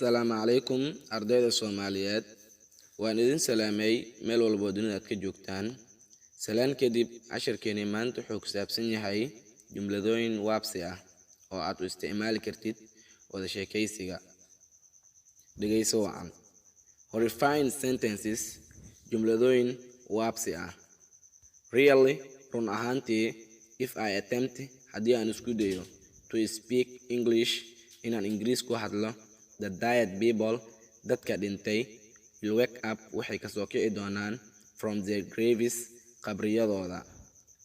Assalaamu calaykum ardayda Soomaaliyeed. Waan idin salaamay meel walba oo dunida aad ka joogtaan. Salaan kadib casharkeeni maanta wuxuu ku saabsan yahay jumladooyin waabsi ah oo aad u isticmaali kartid wada sheekaysiga. Dhegayso wacan. Horrifying sentences, jumladooyin waabsi ah. Really, run ahaantii, if I attempt haddii aan isku dayo to speak English inaan Ingiriis ku hadlo, the dead people, dadka dhintay, will wake up waxay ka soo kici doonaan from their graves qabriyadooda,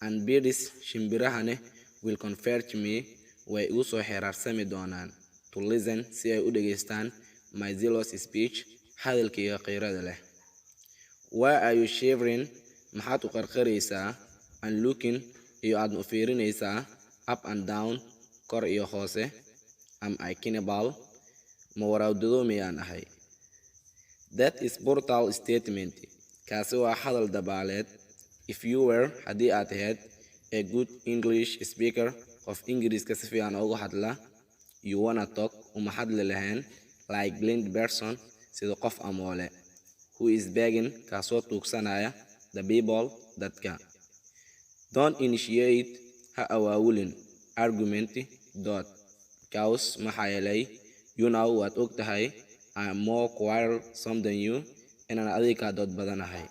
and birds shimbirahane will convert me way igu soo xeeraarsami doonaan to listen si ay u dhageystaan my zealous speech hadalkayga qiirada leh. Why are you shivering? Maxaad u qarqaraysaa? And looking iyo aad u fiirinaysaa up and down, kor iyo hoose. Am I cannibal? Ma waraawdado miyaan ahay? That is brutal statement. Kaasi waa hadal dabaaleed. If you were haddii aad ahayd a good English speaker, qof Ingiriiska si fiican ugu hadla, you wanna talk uma hadli lahayn like blind person sida qof amoole, who is begging kaasoo tuugsanaya the people dadka. Don't initiate ha awaawulin argument cause maxaa yeelay you know waad og tahay I'm more quarrelsome than you inaan adiga ka dood badanahay.